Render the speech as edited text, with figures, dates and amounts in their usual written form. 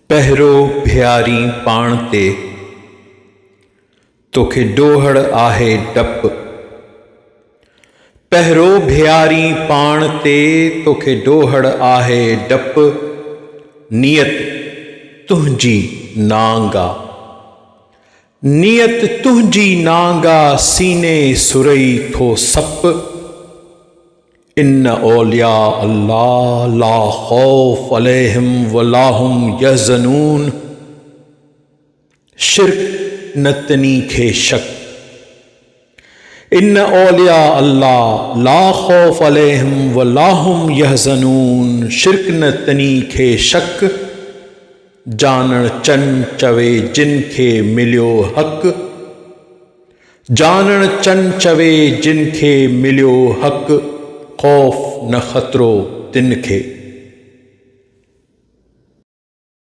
पहिरो भियारी पाण ते, तोखे ॾोहड़ आहे डपु। पहिरो भियारी पाण ते, तोखे ॾोहड़ आहे डपु। नियत तुंहिंजी नांगा, नियत तुंहिंजी नांगा, सीने सुरई थो सप। इन्न औलिया अल्लाह ला खौफ अलैहिम वला हुम यहज़नून। शिर्क न तनी खे शक। इन्न औलिया अल्लाह ला खौफ अलैहिम वला हुम यहज़नून। शिर्क न तनी खे शक। जानण चन चवे जिन खे मिलियो हक़। जानण चन चवे जिन खे मिलियो हक़। खौफ न ख़तरो तिन खे।